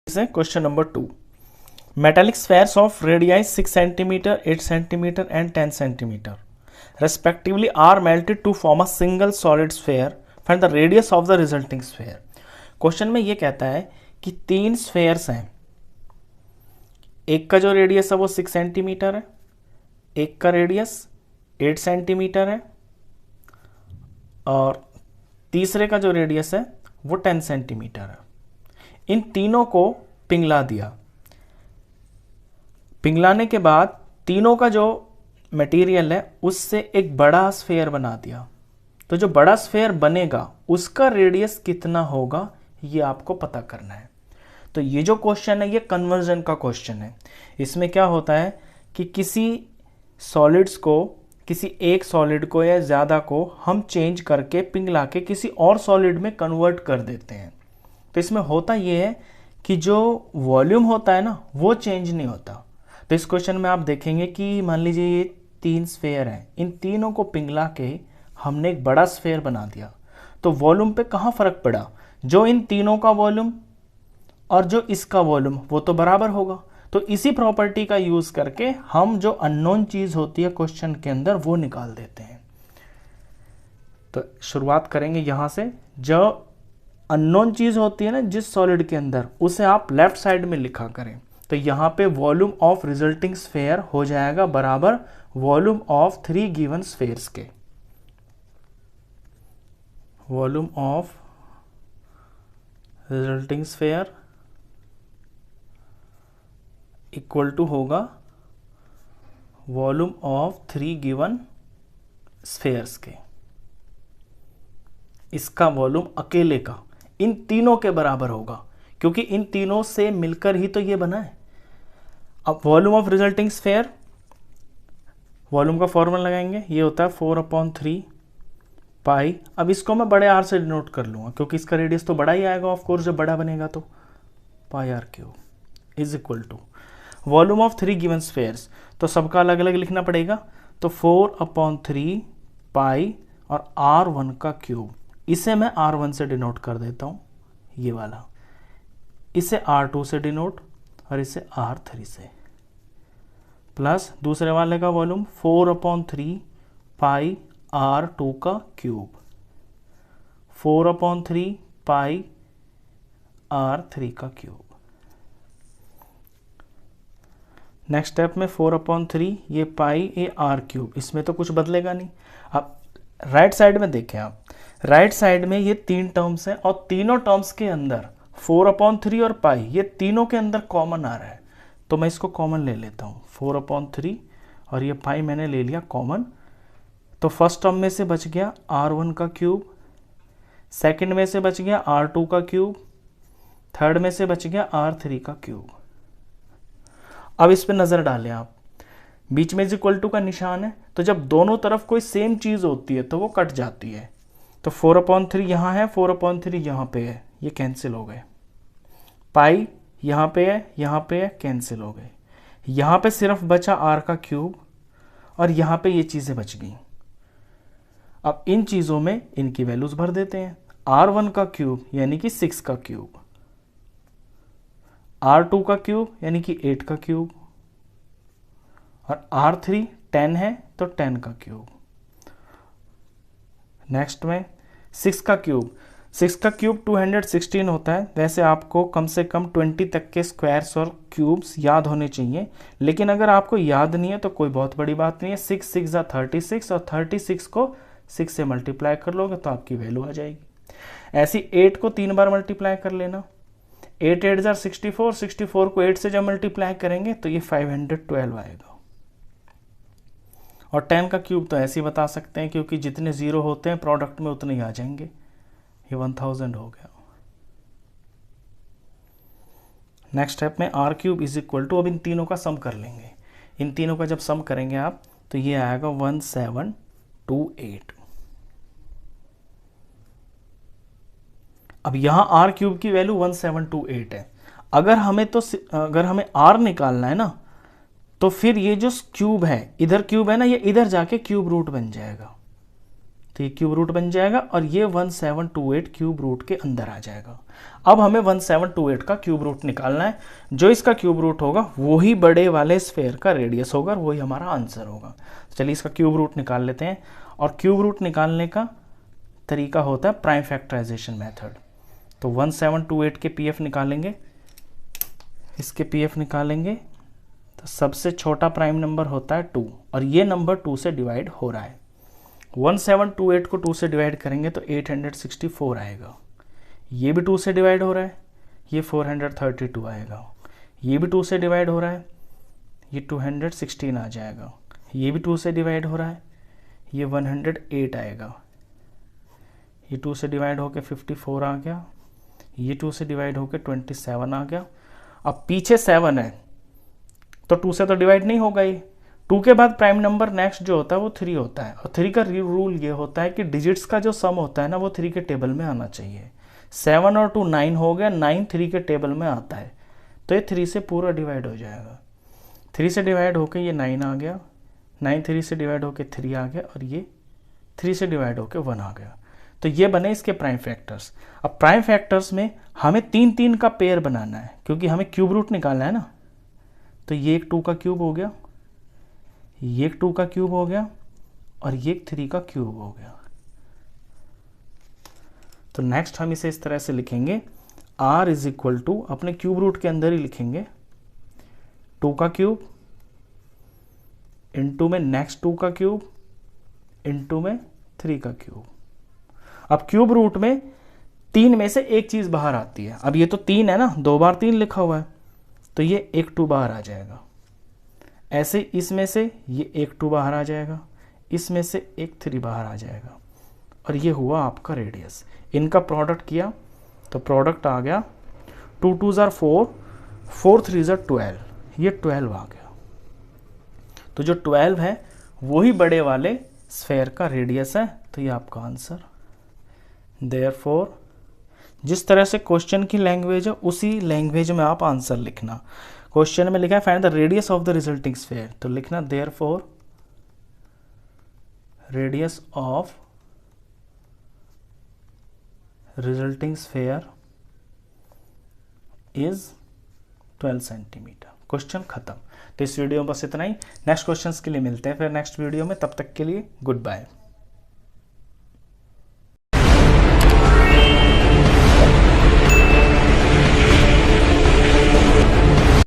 से question number 2। Metallic spheres of radii 6 centimetre, 8 centimetre and 10 centimetre respectively are melted to form a single solid sphere. Find the radius of the resulting sphere. Question में ये कहता है कि तीन spheres हैं, एक का जो रेडियस है वो 6 सेंटीमीटर है, एक का रेडियस 8 सेंटीमीटर है और तीसरे का जो रेडियस है वो 10 सेंटीमीटर है। इन तीनों को पिघला दिया। पिघलाने के बाद तीनों का जो मटेरियल है उससे एक बड़ा स्फेयर बना दिया। तो जो बड़ा स्फेयर बनेगा उसका रेडियस कितना होगा ये आपको पता करना है। तो ये जो क्वेश्चन है ये कन्वर्जन का क्वेश्चन है। इसमें क्या होता है कि किसी सॉलिड्स को, किसी एक सॉलिड को या ज़्यादा को हम चेंज करके पिघला के किसी और सॉलिड में कन्वर्ट कर देते हैं। तो इसमें होता ये है कि जो वॉल्यूम होता है ना वो चेंज नहीं होता। तो इस क्वेश्चन में आप देखेंगे कि मान लीजिए ये तीन स्फेयर हैं, इन तीनों को पिघला के हमने एक बड़ा स्फेयर बना दिया। तो वॉल्यूम पे कहाँ फ़र्क पड़ा? जो इन तीनों का वॉल्यूम और जो इसका वॉल्यूम वो तो बराबर होगा। तो इसी प्रॉपर्टी का यूज़ करके हम जो अननोन चीज़ होती है क्वेश्चन के अंदर वो निकाल देते हैं। तो शुरुआत करेंगे यहाँ से। जो अननोन चीज़ होती है ना जिस सॉलिड के अंदर, उसे आप लेफ्ट साइड में लिखा करें। तो यहाँ पे वॉल्यूम ऑफ रिजल्टिंग स्फेयर हो जाएगा बराबर वॉल्यूम ऑफ 3 गिवन स्फेयर्स के। Volume of resulting sphere equal to होगा वॉल्यूम ऑफ 3 गिवन स्फेयर्स के। इसका वॉल्यूम अकेले का इन तीनों के बराबर होगा क्योंकि इन तीनों से मिलकर ही तो ये बना है। अब volume of resulting sphere, volume का फॉर्मूला लगाएंगे, ये होता है 4/3 पाई। अब इसको मैं बड़े आर से डिनोट कर लूँगा क्योंकि इसका रेडियस तो बड़ा ही आएगा ऑफ कोर्स, जब बड़ा बनेगा तो pi R cube is equal to volume of 3 given spheres. तो सबका अलग अलग लिखना पड़ेगा। तो 4/3 पाई और R1 का क्यूब, इसे मैं R1 से डिनोट कर देता हूँ, ये वाला, इसे R2 से डिनोट और इसे R3 से, प्लस दूसरे वाले का वॉल्यूम 4/3 पाई R2 का क्यूब, 4/3 पाई R3 का क्यूब। नेक्स्ट स्टेप में 4/3 ये पाई ए आर क्यूब, इसमें तो कुछ बदलेगा नहीं। अब राइट साइड में देखें आप, राइट साइड में ये तीन टर्म्स हैं और तीनों टर्म्स के अंदर 4/3 और पाई ये तीनों के अंदर कॉमन आ रहा है। तो मैं इसको कॉमन ले लेता हूँ, 4/3 और ये पाई मैंने ले लिया कॉमन। तो फर्स्ट टर्म में से बच गया R1 का क्यूब, सेकंड में से बच गया R2 का क्यूब, थर्ड में से बच गया R3 का क्यूब। अब इस पे नज़र डालें आप, बीच में इक्वल टू का निशान है, तो जब दोनों तरफ कोई सेम चीज़ होती है तो वो कट जाती है। तो 4/3 यहाँ है, 4/3 यहाँ पे है, ये कैंसिल हो गए। पाई यहाँ पे है, कैंसिल हो गए। यहाँ पे सिर्फ बचा R का क्यूब और यहाँ पे ये चीज़ें बच गई। अब इन चीज़ों में इनकी वैल्यूज़ भर देते हैं। R1 का क्यूब यानी कि 6 का क्यूब, R2 का क्यूब यानी कि 8 का क्यूब और R3 10 है तो 10 का क्यूब। नेक्स्ट में 6 का क्यूब, 6 का क्यूब 216 होता है। वैसे आपको कम से कम 20 तक के स्क्वायर्स और क्यूब्स याद होने चाहिए, लेकिन अगर आपको याद नहीं है तो कोई बहुत बड़ी बात नहीं है। 6 6 जा 36 और 36 को 6 से मल्टीप्लाई कर लोगे तो आपकी वैल्यू आ जाएगी। ऐसी 8 को 3 बार मल्टीप्लाई कर लेना, 8 8 जा 64, 64 को 8 से जब मल्टीप्लाई करेंगे तो ये 512 आएगा। और 10 का क्यूब तो ऐसे ही बता सकते हैं क्योंकि जितने जीरो होते हैं प्रोडक्ट में उतने ही आ जाएंगे, ये 1000 हो गया। नेक्स्ट स्टेप में R cube is equal to, अब इन तीनों का सम कर लेंगे। इन तीनों का जब सम करेंगे आप तो ये आएगा 1728। अब यहाँ R क्यूब की वैल्यू 1728 है। अगर हमें R निकालना है ना तो फिर ये जो क्यूब है, इधर क्यूब है ना, ये इधर जाके क्यूब रूट बन जाएगा। तो ये क्यूब रूट बन जाएगा और ये 1728 क्यूब रूट के अंदर आ जाएगा। अब हमें 1728 का क्यूब रूट निकालना है। जो इसका क्यूब रूट होगा वही बड़े वाले स्फेयर का रेडियस होगा और वही हमारा आंसर होगा। चलिए इसका क्यूब रूट निकाल लेते हैं। और क्यूब रूट निकालने का तरीका होता है प्राइम फैक्टराइजेशन मेथड। तो 1728 के पीएफ निकालेंगे, इसके पीएफ निकालेंगे तो सबसे छोटा प्राइम नंबर होता है 2 और ये नंबर 2 से डिवाइड हो रहा है। 1728 को 2 से डिवाइड करेंगे तो 864 आएगा। ये भी 2 से डिवाइड हो रहा है, ये 432 आएगा। ये भी 2 से डिवाइड हो रहा है, ये 216 आ जाएगा। ये भी 2 से डिवाइड हो रहा है, ये 108 आएगा। ये 2 से डिवाइड होके 54 आ गया। ये 2 से डिवाइड होके 27 आ गया। अब पीछे 7 है तो 2 से तो डिवाइड नहीं होगा ये। 2 के बाद प्राइम नंबर नेक्स्ट जो होता है वो 3 होता है और 3 का रूल ये होता है कि डिजिट्स का जो सम होता है ना वो 3 के टेबल में आना चाहिए। 7 और 2 9 हो गया, 9 3 के टेबल में आता है तो ये 3 से पूरा डिवाइड हो जाएगा। 3 से डिवाइड होके ये 9 आ गया, 9 3 से डिवाइड होके 3 आ गया और ये 3 से डिवाइड होके 1 आ गया। तो ये बने इसके प्राइम फैक्टर्स। अब प्राइम फैक्टर्स में हमें 3 का पेयर बनाना है क्योंकि हमें क्यूब रूट निकालना है ना। तो ये एक 2 का क्यूब हो गया, ये एक 2 का क्यूब हो गया और ये एक 3 का क्यूब हो गया। तो नेक्स्ट हम इसे इस तरह से लिखेंगे, r इज इक्वल टू अपने क्यूब रूट के अंदर ही लिखेंगे 2 का क्यूब इनटू में नेक्स्ट 2 का क्यूब इनटू में 3 का क्यूब। अब क्यूब रूट में 3 में से एक चीज बाहर आती है। अब ये तो 3 है ना, 2 बार 3 लिखा हुआ है तो ये एक 2 बाहर आ जाएगा। ऐसे इसमें से ये एक 2 बाहर आ जाएगा, इसमें से एक 3 बाहर आ जाएगा और ये हुआ आपका रेडियस। इनका प्रोडक्ट किया तो प्रोडक्ट आ गया 2 2 ज़ार 4, 4 3 ज़ार 12, ये 12 आ गया। तो जो 12 है वही बड़े वाले स्फेयर का रेडियस है। तो ये आपका आंसर। देयरफॉर जिस तरह से क्वेश्चन की लैंग्वेज है उसी लैंग्वेज में आप आंसर लिखना। क्वेश्चन में लिखा है find the radius of the resulting sphere, तो लिखना therefore radius of resulting sphere is 12 centimetre. Question खत्म। तो इस वीडियो में बस इतना ही। नेक्स्ट क्वेश्चंस के लिए मिलते हैं फिर नेक्स्ट वीडियो में। तब तक के लिए गुड बाय।